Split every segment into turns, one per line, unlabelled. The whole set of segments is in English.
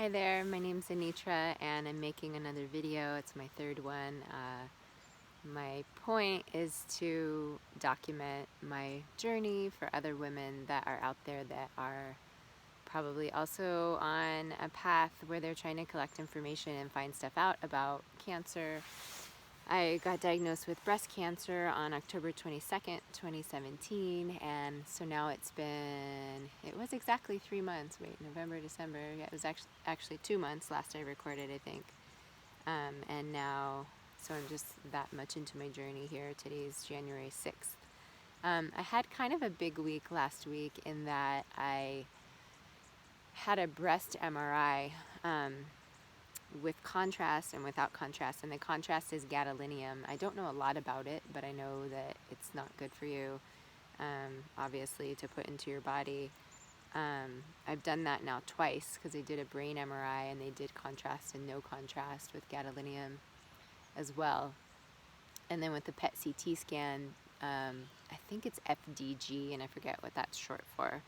Hi there, my name's Anitra and I'm making another video. It's my third one. My point is to document my journey for other women that are out there that are probably also on a path where they're trying to collect information and find stuff out about cancer. I got diagnosed with breast cancer on October 22nd, 2017, and so now it was exactly 3 months. Wait, November, December, yeah, it was actually 2 months last I recorded, I think. And now, so I'm just that much into my journey here. Today's January 6th. I had kind of a big week last week in that I had a breast MRI. With contrast and without contrast, and the contrast is gadolinium. I don't know a lot about it, but I know that it's not good for you, obviously, to put into your body. I've done that now twice because they did a brain MRI and they did contrast and no contrast with gadolinium as well. And then with the PET CT scan, I think it's FDG, and I forget what that's short for.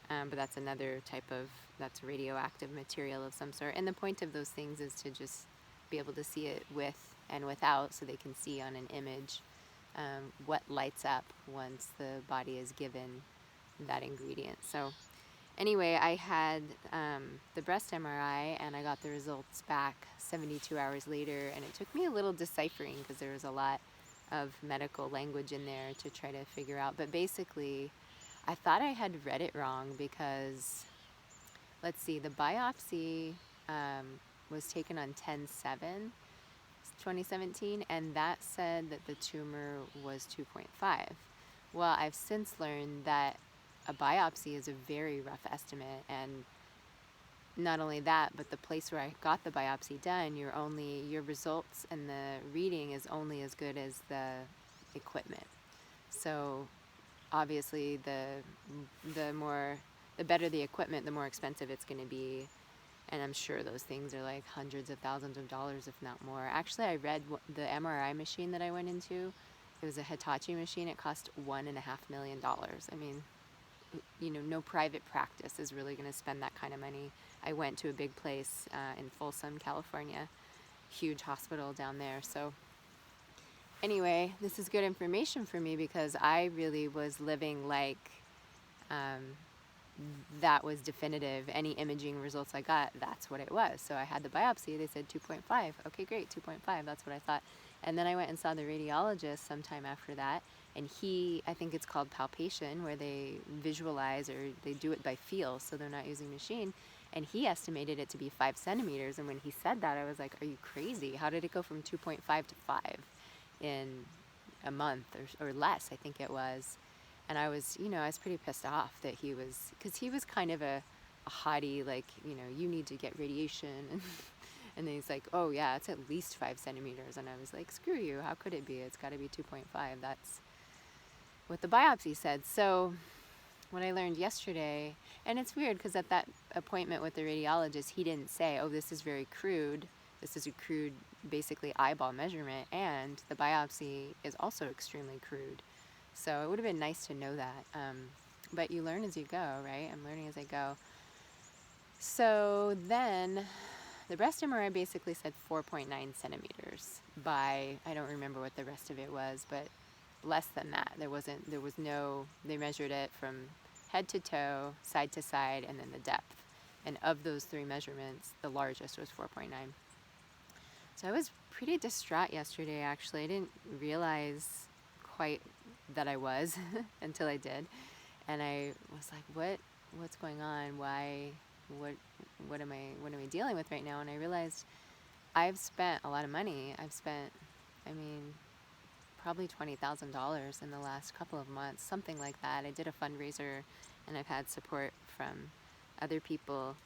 But that's another type of, that's radioactive material of some sort. And the point of those things is to just be able to see it with and without, so they can see on an image what lights up once the body is given that ingredient. So anyway, I had the breast MRI and I got the results back 72 hours later, and it took me a little deciphering because there was a lot of medical language in there to try to figure out. But basically, I thought I had read it wrong because, let's see, the biopsy was taken on 10/7/2017, and that said that the tumor was 2.5. Well, I've since learned that a biopsy is a very rough estimate, and not only that, but the place where I got the biopsy done, your results and the reading is only as good as the equipment. So obviously the better the equipment, the more expensive it's going to be, and I'm sure those things are like hundreds of thousands of dollars, if not more. Actually, I read the MRI machine that I went into, it was a Hitachi machine. It cost $1.5 million. I mean, no private practice is really going to spend that kind of money. I went to a big place in Folsom, California, huge hospital down there. So anyway, this is good information for me because I really was living like that was definitive. Any imaging results I got, that's what it was. So I had the biopsy, they said 2.5. Okay, great, 2.5, that's what I thought. And then I went and saw the radiologist sometime after that, and I think it's called palpation, where they visualize, or they do it by feel, so they're not using machine. And he estimated it to be 5 centimeters. And when he said that, I was like, are you crazy? How did it go from 2.5 to 5 in a month or less, I think it was? And I was pretty pissed off that because he was kind of a haughty, like, you need to get radiation. And then he's like, oh yeah, it's at least 5 centimeters. And I was like, screw you, how could it be? It's got to be 2.5. That's what the biopsy said. So what I learned yesterday, and it's weird because at that appointment with the radiologist, he didn't say, oh, this is very crude. This is a crude, basically eyeball measurement, and the biopsy is also extremely crude. So it would have been nice to know that. But you learn as you go, right? I'm learning as I go. So then the breast MRI basically said 4.9 centimeters by, I don't remember what the rest of it was, but less than that. They measured it from head to toe, side to side, and then the depth. And of those 3 measurements, the largest was 4.9. So I was pretty distraught yesterday, actually. I didn't realize quite that I was until I did. And I was like, what's going on? What am I dealing with right now? And I realized I've spent a lot of money. Probably $20,000 in the last couple of months, something like that. I did a fundraiser, and I've had support from other people.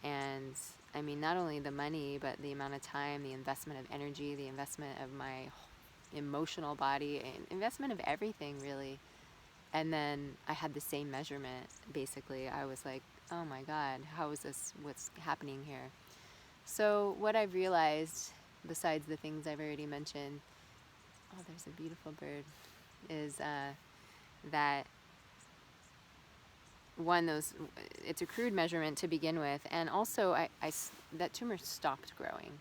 And not only the money, but the amount of time, the investment of energy, the investment of my emotional body, and investment of everything, really. And then I had the same measurement. Basically, I was like, oh my God, how is this? What's happening here? So what I've realized, besides the things I've already mentioned, oh, there's a beautiful bird, is that one, it's a crude measurement to begin with, and also that tumor stopped growing.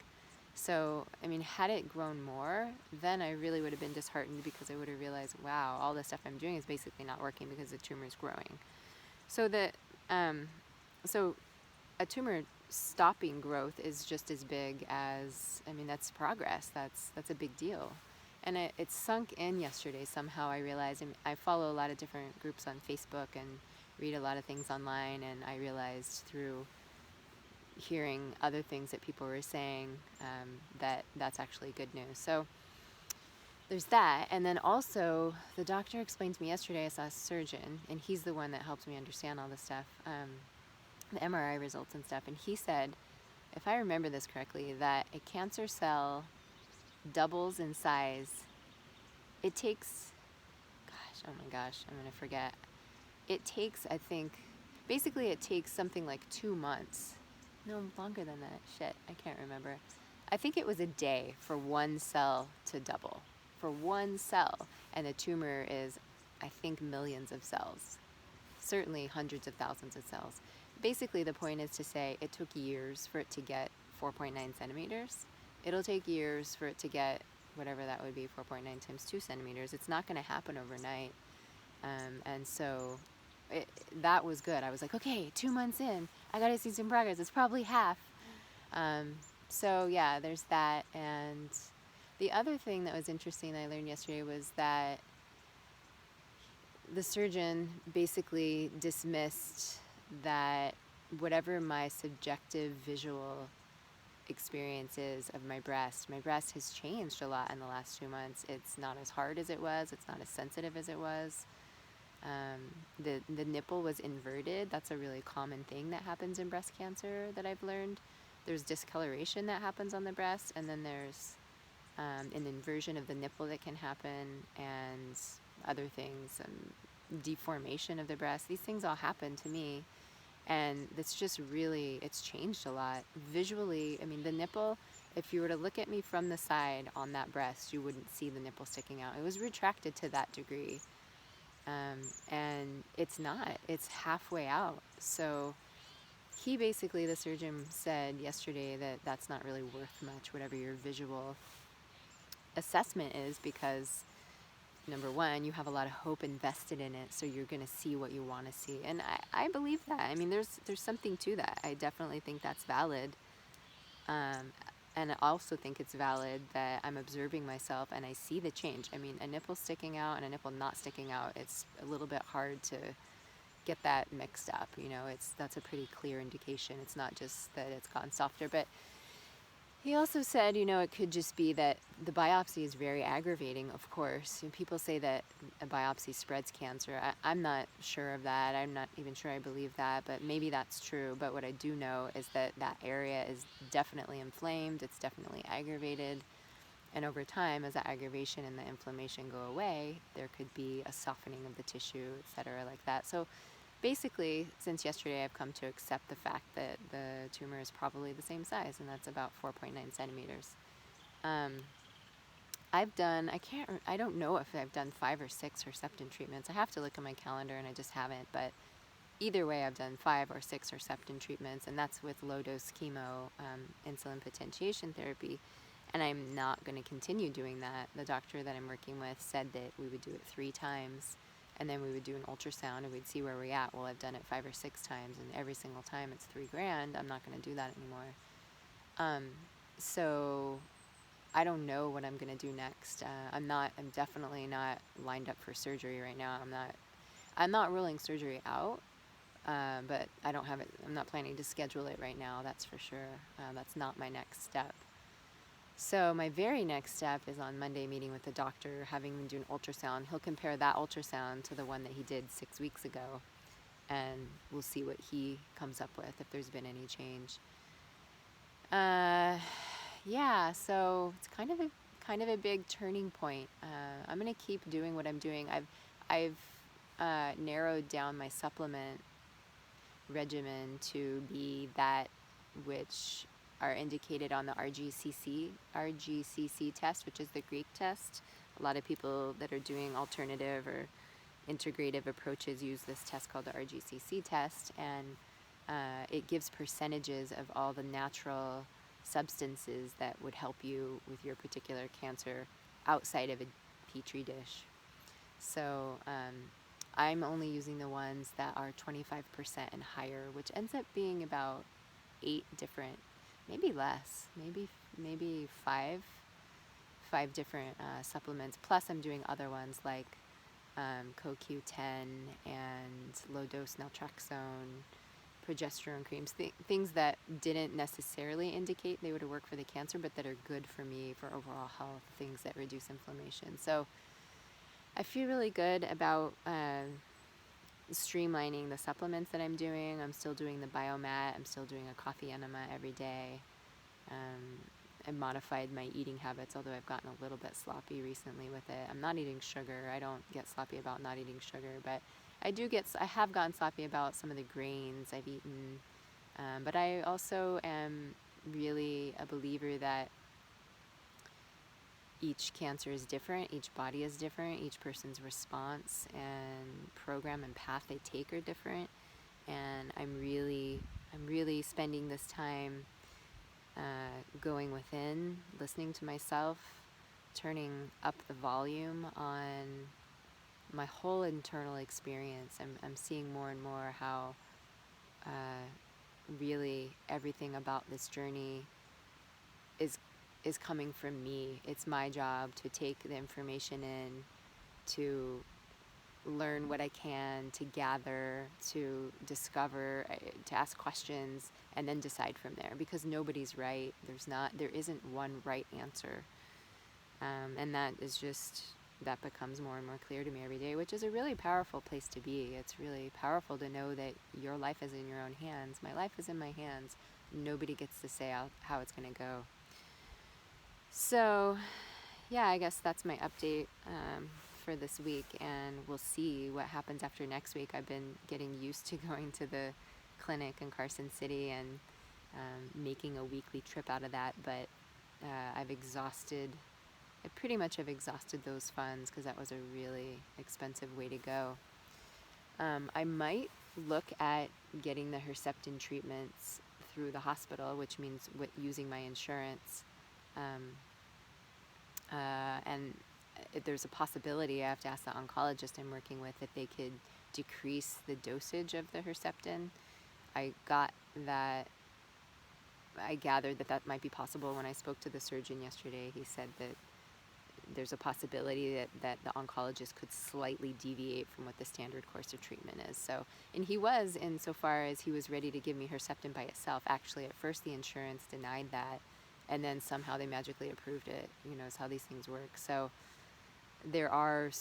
So, I mean, had it grown more, then I really would have been disheartened, because I would have realized, wow, all the stuff I'm doing is basically not working because the tumor is growing. So um, so a tumor stopping growth is just as big as, I mean, that's progress. That's a big deal. And it sunk in yesterday somehow. I realized, I follow a lot of different groups on Facebook and read a lot of things online, and I realized through hearing other things that people were saying, that that's actually good news. So there's that. And then also, the doctor explained to me yesterday, I saw a surgeon, and he's the one that helps me understand all this stuff, the MRI results and stuff. And he said, if I remember this correctly, that a cancer cell doubles in size. It takes, gosh, oh my gosh, I'm going to forget. It takes, I think, basically it takes something like 2 months. No, longer than that. Shit, I can't remember. I think it was a day for one cell to double. For one cell. And the tumor is, I think, millions of cells. Certainly hundreds of thousands of cells. Basically, the point is to say it took years for it to get 4.9 centimeters. It'll take years for it to get whatever that would be, 4.9 times 2 centimeters. It's not going to happen overnight. And so that was good. I was like, okay, 2 months in, I got to see some progress. It's probably half. So yeah, there's that. And the other thing that was interesting that I learned yesterday was that the surgeon basically dismissed that whatever my subjective visual experience is of my breast has changed a lot in the last 2 months. It's not as hard as it was. It's not as sensitive as it was. The nipple was inverted. That's a really common thing that happens in breast cancer that I've learned. There's discoloration that happens on the breast, and then there's an inversion of the nipple that can happen, and other things, deformation of the breast. These things all happen to me, and it's just really, it's changed a lot. Visually, I mean, the nipple, if you were to look at me from the side on that breast, you wouldn't see the nipple sticking out. It was retracted to that degree. And it's not, it's halfway out. So he basically, the surgeon, said yesterday that that's not really worth much, whatever your visual assessment is, because number one, you have a lot of hope invested in it, so you're going to see what you want to see. And I believe that. I mean, there's something to that. I definitely think that's valid. And I also think it's valid that I'm observing myself and I see the change. I mean, a nipple sticking out and a nipple not sticking out, it's a little bit hard to get that mixed up. You know, that's a pretty clear indication. It's not just that it's gotten softer. But he also said, you know, it could just be that the biopsy is very aggravating, of course. And people say that a biopsy spreads cancer. I'm not sure of that. I'm not even sure I believe that, but maybe that's true. But what I do know is that that area is definitely inflamed. It's definitely aggravated. And over time, as the aggravation and the inflammation go away, there could be a softening of the tissue, etc., like that. So basically, since yesterday, I've come to accept the fact that the tumor is probably the same size, and that's about 4.9 centimeters. I don't know if I've done 5 or 6 Herceptin treatments. I have to look at my calendar, and I just haven't. But either way, I've done 5 or 6 Herceptin treatments, and that's with low-dose chemo, insulin potentiation therapy. And I'm not going to continue doing that. The doctor that I'm working with said that we would do it 3 times, and then we would do an ultrasound and we'd see where we're at. Well, I've done it 5 or 6 times, and every single time it's $3,000. I'm not going to do that anymore. So I don't know what I'm going to do next. I'm definitely not lined up for surgery right now. I'm not ruling surgery out, but I don't have it. I'm not planning to schedule it right now. That's for sure. That's not my next step. So my very next step is on Monday, meeting with the doctor, having him do an ultrasound. He'll compare that ultrasound to the one that he did 6 weeks ago, and we'll see what he comes up with, if there's been any change. Yeah, so it's kind of a big turning point. I'm gonna keep doing what I'm doing. I've narrowed down my supplement regimen to be that which are indicated on the RGCC test, which is the Greek test. A lot of people that are doing alternative or integrative approaches use this test called the RGCC test, and it gives percentages of all the natural substances that would help you with your particular cancer outside of a petri dish. So I'm only using the ones that are 25% and higher, which ends up being about 8 different, maybe less, maybe five different supplements. Plus I'm doing other ones like CoQ10 and low-dose naltrexone, progesterone creams, things that didn't necessarily indicate they would work for the cancer, but that are good for me for overall health, things that reduce inflammation. So I feel really good about streamlining the supplements that I'm doing. I'm still doing the biomat. I'm still doing a coffee enema every day. I modified my eating habits, although I've gotten a little bit sloppy recently with it. I'm not eating sugar. I don't get sloppy about not eating sugar, but I have gotten sloppy about some of the grains I've eaten. But I also am really a believer that each cancer is different, each body is different, each person's response and program and path they take are different. And I'm really spending this time going within, listening to myself, turning up the volume on my whole internal experience. I'm seeing more and more how really everything about this journey is coming from me. It's my job to take the information in, to learn what I can, to gather, to discover, to ask questions, and then decide from there, because nobody's right. There isn't one right answer. And that becomes more and more clear to me every day, which is a really powerful place to be. It's really powerful to know that your life is in your own hands. My life is in my hands. Nobody gets to say how it's going to go. So, yeah, I guess that's my update for this week, and we'll see what happens after next week. I've been getting used to going to the clinic in Carson City and making a weekly trip out of that, but I pretty much have exhausted those funds because that was a really expensive way to go. I might look at getting the Herceptin treatments through the hospital, which means using my insurance. And there's a possibility, I have to ask the oncologist I'm working with, if they could decrease the dosage of the Herceptin. I gathered that might be possible when I spoke to the surgeon yesterday. He said that there's a possibility that the oncologist could slightly deviate from what the standard course of treatment is. So, and he was, insofar as he was ready to give me Herceptin by itself. Actually, at first the insurance denied that, and then somehow they magically approved it. You know, is how these things work. So there are,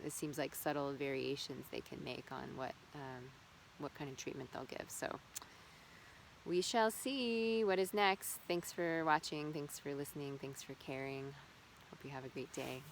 it seems like, subtle variations they can make on what kind of treatment they'll give. So we shall see what is next. Thanks for watching. Thanks for listening. Thanks for caring. Hope you have a great day.